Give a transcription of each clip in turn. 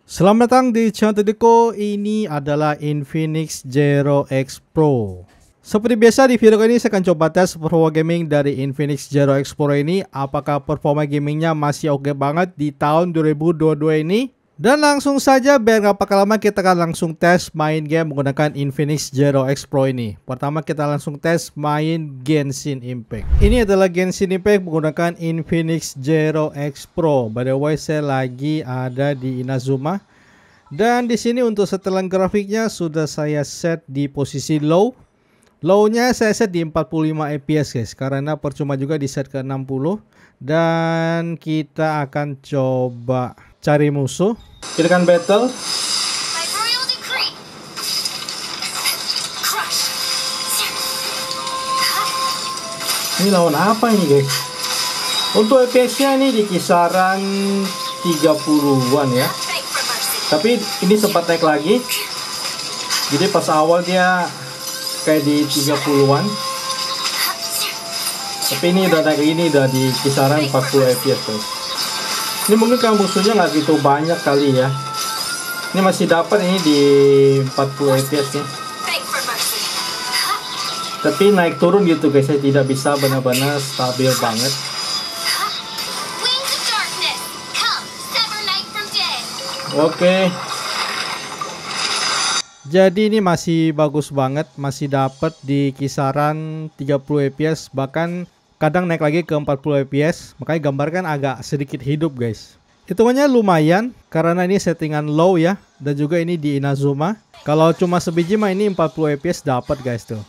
Selamat datang di channel Tedeko. Ini adalah Infinix Zero X Pro. Seperti biasa di video kali ini saya akan coba tes performa gaming dari Infinix Zero X Pro ini. Apakah performa gamingnya masih oke banget di tahun 2022 ini? Dan langsung saja biar gak pakai lama, kita akan langsung tes main game menggunakan Infinix Zero X Pro ini. Pertama kita langsung tes main Genshin Impact. Ini adalah Genshin Impact menggunakan Infinix Zero X Pro. By the way, saya lagi ada di Inazuma. Dan di sini untuk setelan grafiknya sudah saya set di posisi low. Low-nya saya set di 45 fps guys, karena percuma juga di set ke 60. Dan kita akan coba cari musuh. Kita akan battle. Ini lawan apa ini guys? Untuk fps-nya ini di kisaran 30-an ya. Tapi ini sempat naik lagi. Jadi pas awal dia kayak di 30-an. Tapi ini udah naik, ini udah di kisaran 40 fps guys. Ini mungkin kalau musuhnya nggak gitu banyak kali ya. Ini masih dapat ini di 40 fps nih. Tapi naik turun gitu guys, saya tidak bisa benar-benar stabil banget. Oke. Jadi ini masih bagus banget, masih dapat di kisaran 30 fps, bahkan kadang naik lagi ke 40 fps. Makanya gambar kan agak sedikit hidup guys. Hitungannya lumayan karena ini settingan low ya, dan juga ini di Inazuma. Kalau cuma sebiji mah ini 40 fps dapat guys tuh.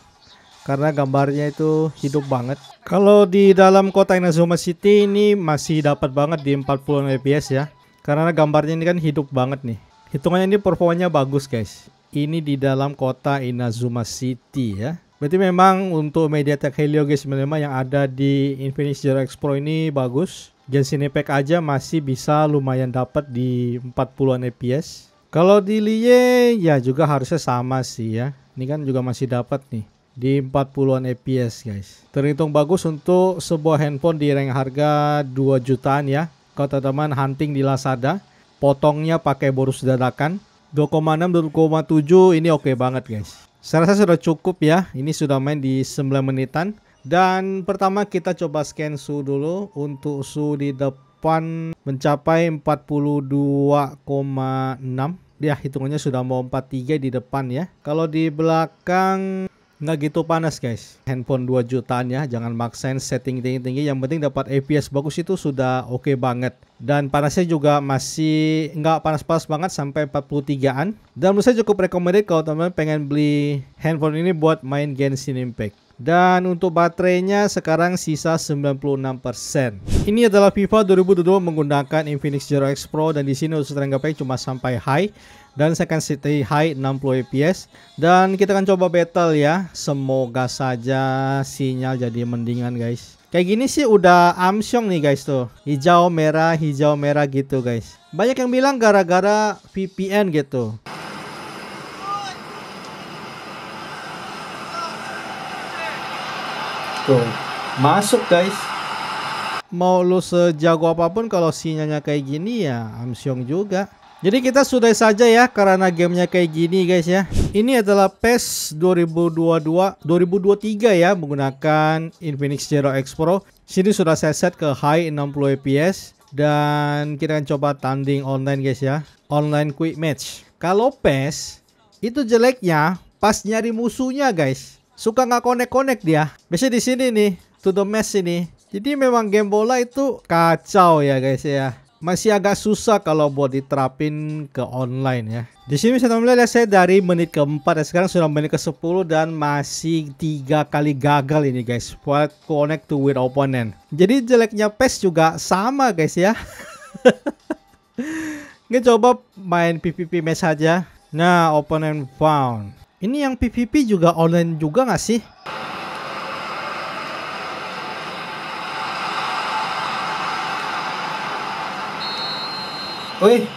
Karena gambarnya itu hidup banget. Kalau di dalam kota Inazuma City ini masih dapat banget di 40 fps ya. Karena gambarnya ini kan hidup banget nih. Hitungannya ini performanya bagus guys. Ini di dalam kota Inazuma City ya. Berarti memang untuk MediaTek Helio G95 yang ada di Infinix Zero X Pro ini bagus. Genshin Impact aja masih bisa lumayan dapat di 40-an fps. Kalau di Lie ya juga harusnya sama sih ya. Ini kan juga masih dapat nih di 40-an fps guys. Terhitung bagus untuk sebuah handphone di rank harga 2 jutaan ya. Kalau teman-teman hunting di Lazada, potongnya pakai bonus dadakan 2,6 2,7 ini oke banget guys. Saya rasa sudah cukup ya. Ini sudah main di 9 menitan. Dan pertama kita coba scan suhu dulu. Untuk suhu di depan mencapai 42,6. Ya hitungannya sudah mau 43 di depan ya. Kalau di belakang nggak gitu panas guys. Handphone 2 jutaan ya, jangan maksain setting tinggi-tinggi. Yang penting dapat fps bagus itu sudah oke banget. Dan panasnya juga masih nggak panas-panas banget sampai 43an. Dan menurut saya cukup recommended kalau teman-teman pengen beli handphone ini buat main Genshin Impact. Dan untuk baterainya sekarang sisa 96%. Ini adalah FIFA 2022 menggunakan Infinix Zero X Pro, dan di sini untuk strength gameplay cuma sampai high. Dan saya akan set high 60 fps. Dan kita akan coba battle ya. Semoga saja sinyal jadi mendingan guys. Kayak gini sih udah amsyong nih guys tuh. Hijau merah gitu guys. Banyak yang bilang gara-gara VPN gitu. Tuh, masuk guys. Mau lu sejago apapun kalau sinyalnya kayak gini ya amsyong juga. Jadi kita sudah saja ya karena gamenya kayak gini guys ya. Ini adalah PES 2023 ya menggunakan Infinix Zero X Pro. Sini sudah saya set ke high 60 fps. Dan kita akan coba tanding online guys ya. Online quick match. Kalau PES itu jeleknya pas nyari musuhnya guys. Suka nggak connect dia. Biasanya di sini nih, to the match ini. Jadi memang game bola itu kacau ya guys ya. Masih agak susah kalau buat diterapin ke online ya. Di sini bisa teman-teman lihat saya dari menit keempat, sekarang sudah menit ke-10 dan masih 3 kali gagal ini guys buat connect to with opponent. Jadi jeleknya PES juga sama guys ya. Ini coba main PvP match saja. Nah, opponent found. Ini yang PvP juga online juga nggak sih? Wih,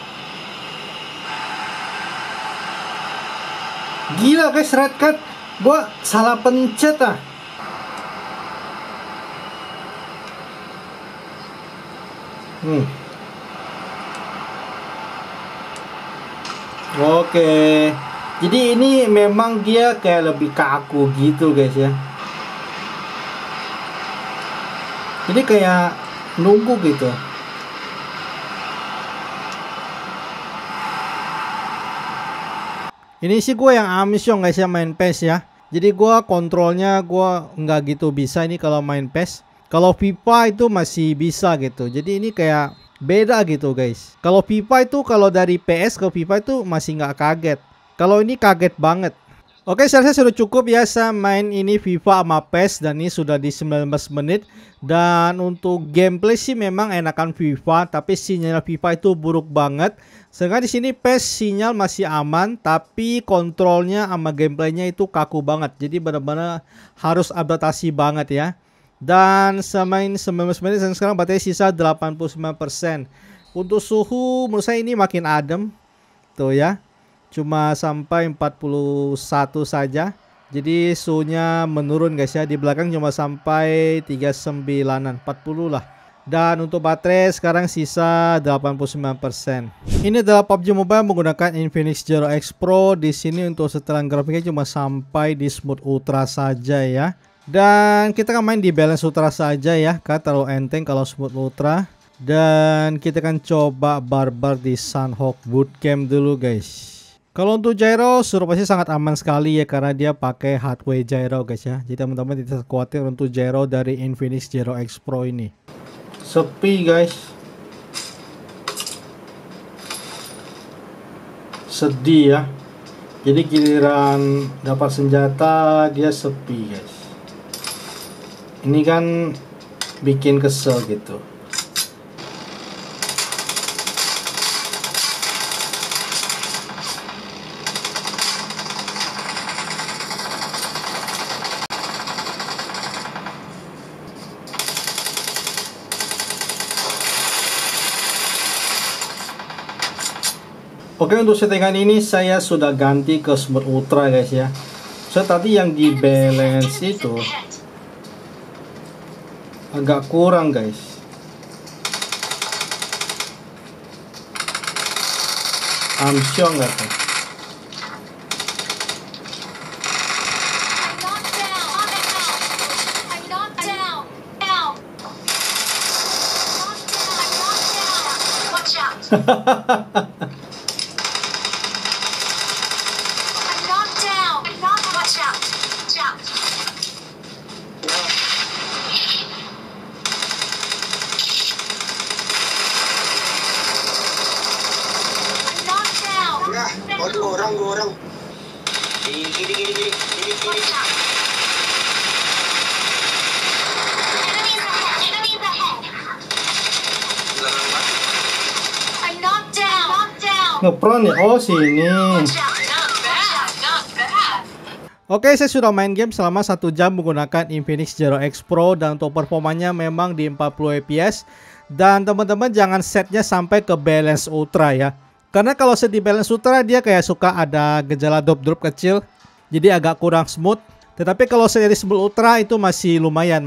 gila guys, red card. Gua salah pencet ah. Oke. Jadi ini memang dia kayak lebih kaku gitu guys ya. Jadi kayak nunggu gitu. Ini sih gue yang amsyong guys ya main PES ya. Jadi gue kontrolnya gue nggak gitu bisa ini kalau main PES. Kalau FIFA itu masih bisa gitu. Jadi ini kayak beda gitu guys. Kalau FIFA itu kalau dari PS ke FIFA itu masih nggak kaget. Kalau ini kaget banget. Oke, saya rasa sudah cukup ya saya main ini FIFA sama PES dan ini sudah di 19 menit. Dan untuk gameplay sih memang enakan FIFA, tapi sinyal FIFA itu buruk banget. Sedangkan di sini PES sinyal masih aman, tapi kontrolnya sama gameplaynya itu kaku banget. Jadi benar-benar harus adaptasi banget ya. Dan saya main 19 menit dan sekarang baterai sisa 89%. Untuk suhu menurut saya ini makin adem. Tuh ya. Cuma sampai 41 saja. Jadi suhunya menurun guys ya. Di belakang cuma sampai 39an, 40 lah. Dan untuk baterai sekarang sisa 89%. Ini adalah PUBG Mobile menggunakan Infinix Zero X Pro. Di sini untuk setelan grafiknya cuma sampai di Smooth Ultra saja ya. Dan kita akan main di Balance Ultra saja ya, karena terlalu enteng kalau Smooth Ultra. Dan kita akan coba barbar di Sunhawk Bootcamp dulu guys. Kalau untuk gyro suruh pasti sangat aman sekali ya, karena dia pakai hardware gyro guys ya. Jadi teman-teman tidak khawatir untuk gyro dari Infinix Zero X Pro ini. Sepi guys. Sedih ya. Jadi giliran dapat senjata dia sepi guys. Ini kan bikin kesel gitu. Oke, untuk settingan ini saya sudah ganti ke Smooth Ultra guys ya. So tadi yang di balance itu agak kurang guys. Amsyong nggak tuh? Dua orang. Gini. Ngepron ya? Oh sini. Oke, saya sudah main game selama 1 jam menggunakan Infinix Zero X Pro dan untuk performanya memang di 40 fps. Dan teman-teman jangan setnya sampai ke balance ultra ya. Karena kalau set di balance ultra dia kayak suka ada gejala drop kecil. Jadi agak kurang smooth. Tetapi kalau set di smooth ultra itu masih lumayan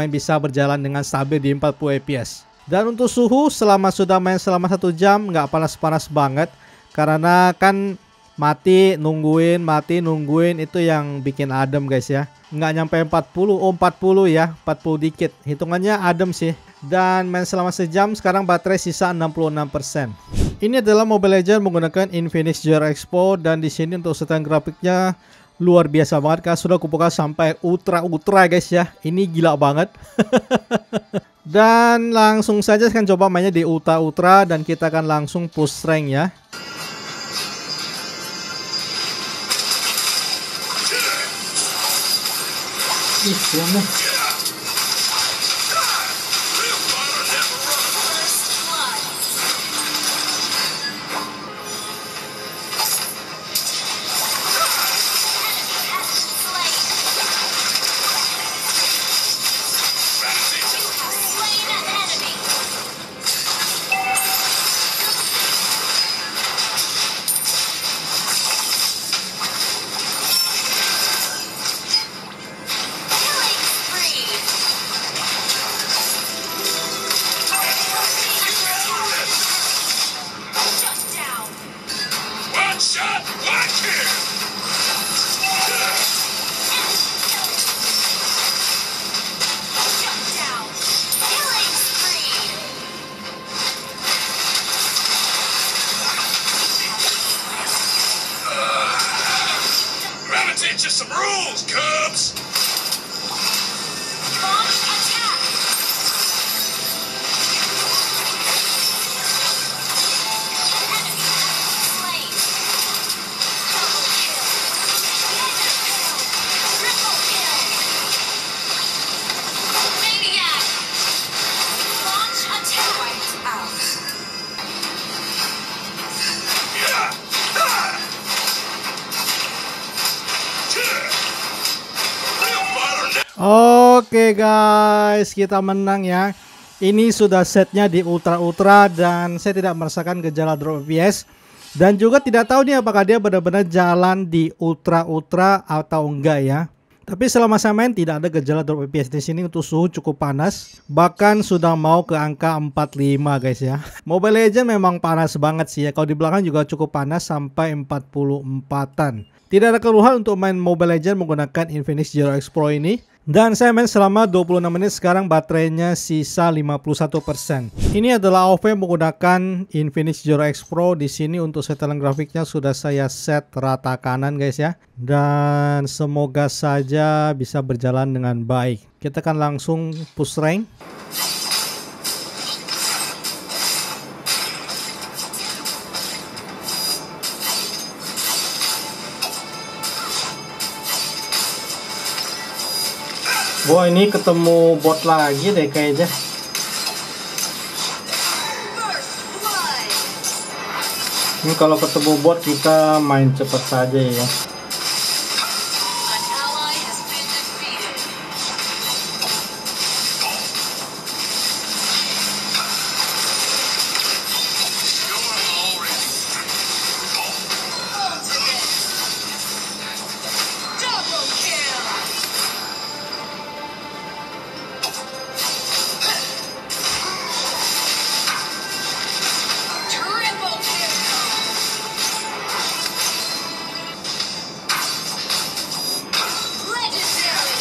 bisa berjalan dengan stabil di 40 fps. Dan untuk suhu selama sudah main selama 1 jam nggak panas-panas banget. Karena kan mati nungguin itu yang bikin adem guys ya. Nggak nyampe 40, 40 ya, 40 dikit. Hitungannya adem sih. Dan main selama sejam, sekarang baterai sisa 66%. Ini adalah Mobile Legends menggunakan Infinix Zero X Pro dan di sini untuk setelan grafiknya luar biasa banget karena sudah kubuka sampai ultra guys ya. Ini gila banget. Dan langsung saja saya akan coba mainnya di ultra dan kita akan langsung push rank ya. Ih, some rules, Cubs. Launch attack. Enemy slain. Double kill. Mega kill. Triple kill. Maniac. Launch attack. Wipe out. Yeah. Ah. Real fighter now. Oke guys, kita menang ya. Ini sudah setnya di ultra dan saya tidak merasakan gejala drop FPS. Dan juga tidak tahu nih apakah dia benar-benar jalan di ultra atau enggak ya. Tapi selama saya main tidak ada gejala drop FPS di sini. Untuk suhu cukup panas, bahkan sudah mau ke angka 45 guys ya. Mobile Legends memang panas banget sih ya. Kalau di belakang juga cukup panas sampai 44-an. Tidak ada keluhan untuk main Mobile Legends menggunakan Infinix Zero X Pro ini. Dan saya main selama 26 menit, sekarang baterainya sisa 51%. Ini adalah AOV menggunakan Infinix Zero X Pro. Di sini untuk setelan grafiknya sudah saya set rata kanan guys ya. Dan semoga saja bisa berjalan dengan baik. Kita akan langsung push rank. Wah, ini ketemu bot lagi deh kayaknya. First blood. Ini kalau ketemu bot kita main cepat saja ya. An ally has been defeated. Ultimate. Double kill. Triple kill. Legendary.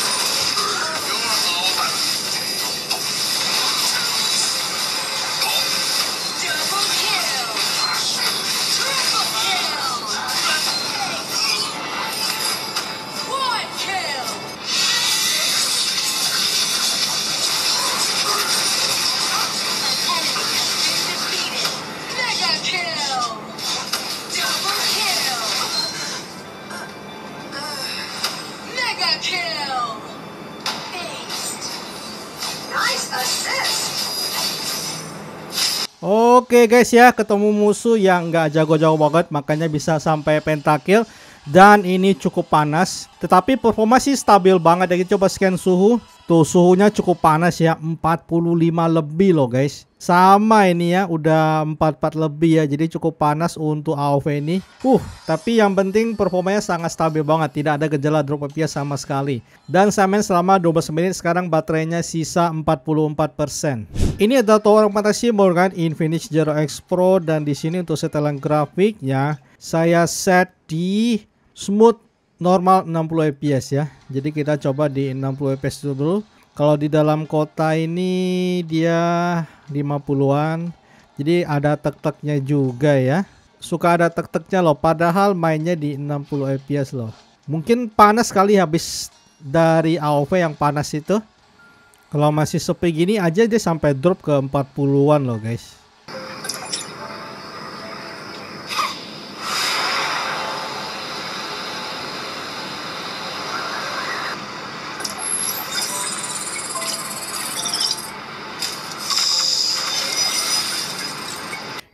Double kill. Triple kill. One kill. An enemy has been defeated. Mega kill. Double kill. Mega kill. Aced. Nice assist. Oke guys ya, ketemu musuh yang nggak jago-jago banget, makanya bisa sampai pentakill. Dan ini cukup panas, tetapi performa sih stabil banget ya. Kita coba scan suhu. Tuh suhunya cukup panas ya, 45 lebih loh guys. Sama ini ya, udah 44 lebih ya. Jadi cukup panas untuk AOV ini. Tapi yang penting performanya sangat stabil banget. Tidak ada gejala drop FPS sama sekali. Dan saya main selama 12 menit, sekarang baterainya sisa 44%. Ini adalah tower fantasi menggunakan Infinix Zero X Pro. Dan di sini untuk setelan grafik ya, saya set di smooth normal 60 fps ya. Jadi kita coba di 60 fps dulu. Kalau di dalam kota ini dia 50-an. Jadi ada tek-teknya juga ya. Suka ada tek-teknya loh, padahal mainnya di 60 fps loh. Mungkin panas kali habis dari AOV yang panas itu. Kalau masih sepi gini aja dia sampai drop ke 40-an loh guys.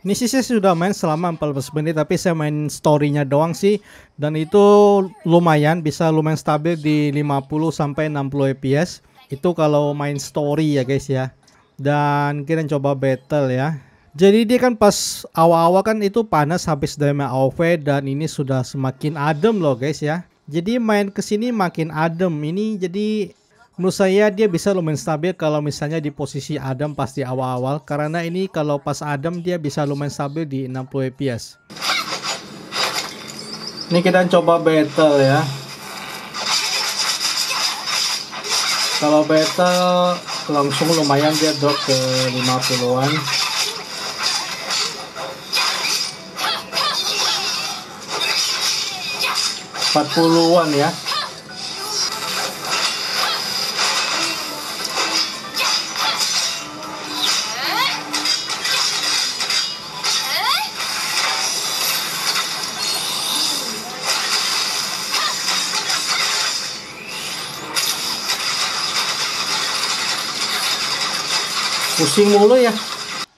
Ini sih saya sudah main selama 14 menit, tapi saya main story-nya doang sih. Dan itu lumayan, bisa lumayan stabil di 50 sampai 60 fps. Itu kalau main story ya guys ya. Dan kita coba battle ya. Jadi dia kan pas awal-awal kan itu panas habis dari main AOV, dan ini sudah semakin adem loh guys ya. Jadi main kesini makin adem. Ini jadi menurut saya dia bisa lumayan stabil kalau misalnya di posisi adem pas di awal-awal. Karena ini kalau pas adem dia bisa lumayan stabil di 60 fps. Ini kita coba battle ya. Kalau battle langsung lumayan dia drop ke 50-an. 40-an ya. pusing mulu ya.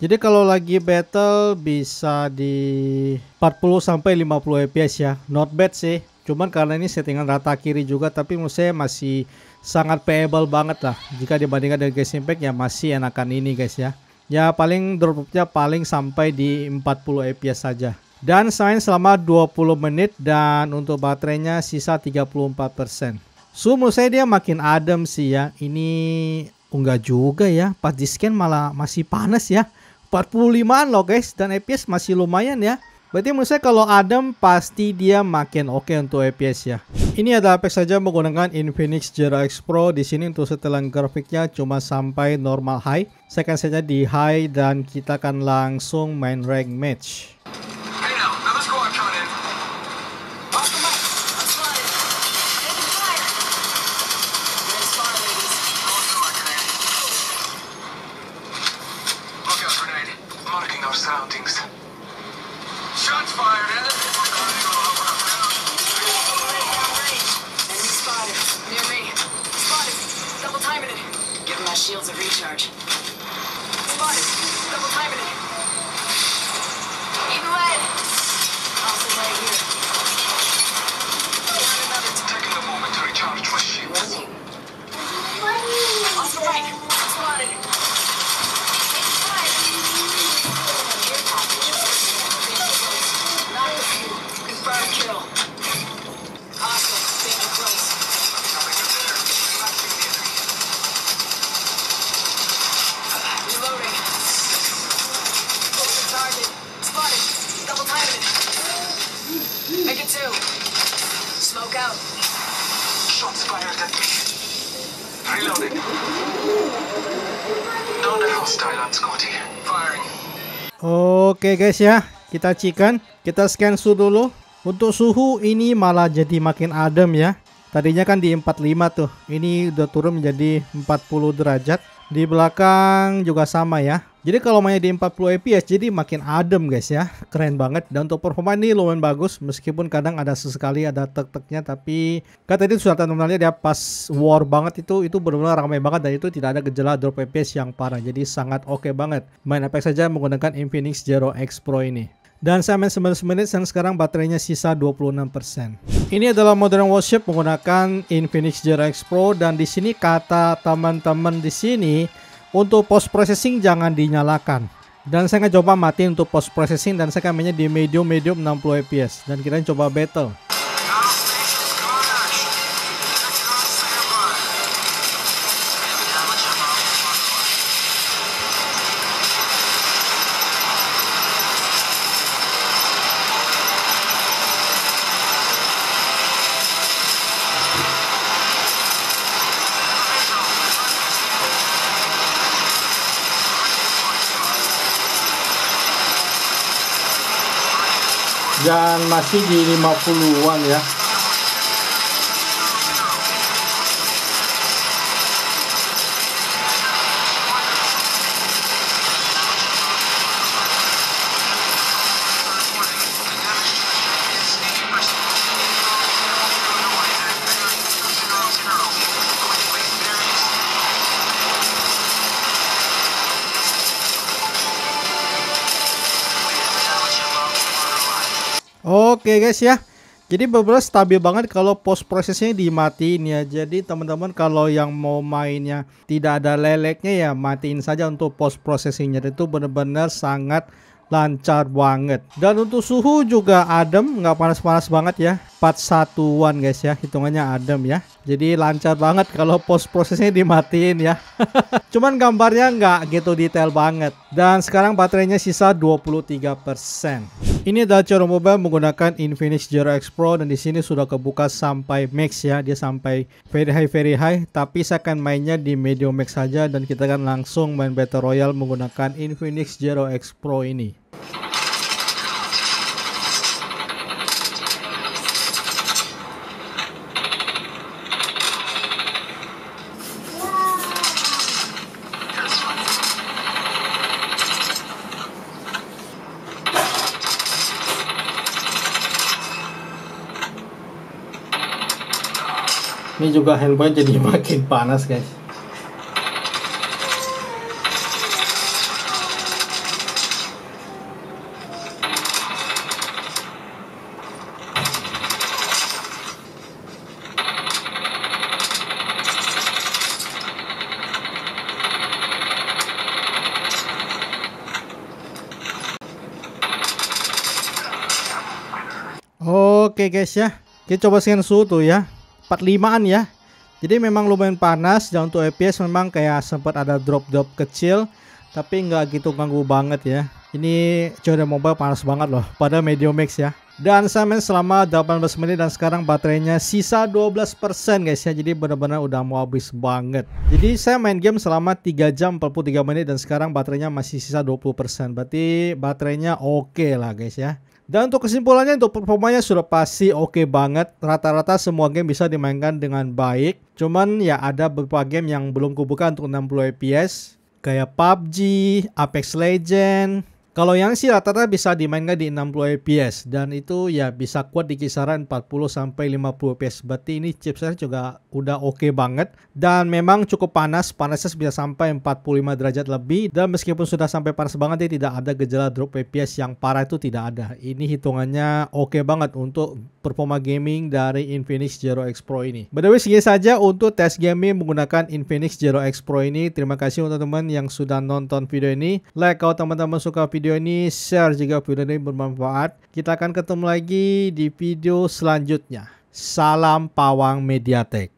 Jadi kalau lagi battle bisa di 40 sampai 50 fps ya. Not bad sih. Cuman karena ini settingan rata kiri juga, tapi menurut saya masih sangat playable banget lah. Jika dibandingkan dengan Genshin Impact ya masih enakan ini guys ya. Ya paling dropnya paling sampai di 40 fps saja. Dan main selama 20 menit dan untuk baterainya sisa 34%. So menurut saya dia makin adem sih ya. Ini enggak juga ya. Pas di scan malah masih panas ya. 45an loh guys, dan FPS masih lumayan ya. Berarti menurut saya kalau adem pasti dia makin oke untuk FPS ya. Ini adalah pack saja menggunakan Infinix Zero X Pro. Di sini untuk setelan grafiknya cuma sampai normal high. Saya akan saja di high dan kita akan langsung main rank match. Hey now, another squad coming in. Off the mic. I'm spotted. Taking fire. Red spot, ladies. Look out, grenade. Marking our surroundings. Shots fired, Enemy spotted. Near me. Spotted. Double timing it. Giving my shields a recharge. Spotted. Double timing it. Eating lead. Also right here. Down another time. Taking a moment to recharge my shields. Off the right. Spotted. Taking fire. Air package. Knocked a few. Confirmed kill. Awesome. Staying close. Nothing to there. Flashing the enemy. Reloading. Open target. Spotted. Double timing it. Make it two. Smoke out. Shots fired at me. Reloading. Not a hostile on Scotty. Firing. Oke guys ya, kita cikan, kita scan suhu dulu. Untuk suhu ini malah jadi makin adem ya. Tadinya kan di 45 tuh, ini udah turun menjadi 40 derajat. Di belakang juga sama ya. Jadi kalau mainnya di 40 fps jadi makin adem guys ya. Keren banget. Dan untuk performa ini lumayan bagus, meskipun kadang ada sesekali ada tek-teknya, tapi kan tadi sudah teman-teman lihat ya, pas war banget itu benar-benar ramai banget dan itu tidak ada gejala drop fps yang parah. Jadi sangat oke banget. Main Apex saja menggunakan Infinix Zero X Pro ini. Dan saya main 19 menit dan sekarang baterainya sisa 26%. Ini adalah Modern Warship menggunakan Infinix Zero X Pro, dan di sini kata teman-teman di sini untuk post processing jangan dinyalakan. Dan saya akan coba matiin untuk post processing dan saya akan mainnya di medium 60 fps dan kita coba battle. Dan masih di 50-an ya. Oke guys ya, jadi beberapa stabil banget kalau post prosesnya dimatiin ya. Jadi teman-teman kalau yang mau mainnya tidak ada leleknya ya matiin saja untuk post processingnya, itu benar-benar sangat lancar banget. Dan untuk suhu juga adem, nggak panas-panas banget ya, 41an guys ya, hitungannya adem ya. Jadi lancar banget kalau post prosesnya dimatiin ya. Cuman gambarnya nggak gitu detail banget. Dan sekarang baterainya sisa 23%. Ini adalah cara mobile menggunakan Infinix Zero X Pro, dan di sini sudah kebuka sampai max ya, dia sampai very high. Tapi saya akan mainnya di medium max saja dan kita akan langsung main Battle Royale menggunakan Infinix Zero X Pro ini. Ini juga handphone jadi makin panas guys. Oke guys ya, kita coba scan suhu tuh ya, 45an ya. Jadi memang lumayan panas, dan untuk FPS memang kayak sempat ada drop-drop kecil, tapi nggak gitu ganggu banget ya. Ini COD Mobile panas banget loh, pada medium max ya. Dan saya main selama 18 menit dan sekarang baterainya sisa 12% guys ya. Jadi benar-benar udah mau habis banget. Jadi saya main game selama 3 jam 43 menit dan sekarang baterainya masih sisa 20%. Berarti baterainya oke lah guys ya. Dan untuk kesimpulannya, untuk performanya sudah pasti oke banget. Rata-rata semua game bisa dimainkan dengan baik. Cuman ya ada beberapa game yang belum kubuka untuk 60 fps. Kayak PUBG, Apex Legends. Kalau yang sih rata-rata bisa dimainkan di 60 fps. Dan itu ya bisa kuat di kisaran 40-50 fps. Berarti ini chipset juga udah oke banget. Dan memang cukup panas. Panasnya bisa sampai 45 derajat lebih. Dan meskipun sudah sampai panas banget, tidak ada gejala drop fps yang parah, itu tidak ada. Ini hitungannya oke banget untuk performa gaming dari Infinix Zero X Pro ini. By the way, segini saja untuk tes gaming menggunakan Infinix Zero X Pro ini. Terima kasih untuk teman-teman yang sudah nonton video ini. Like kalau teman-teman suka video ini, share jika video ini bermanfaat. Kita akan ketemu lagi di video selanjutnya. Salam pawang Mediatek.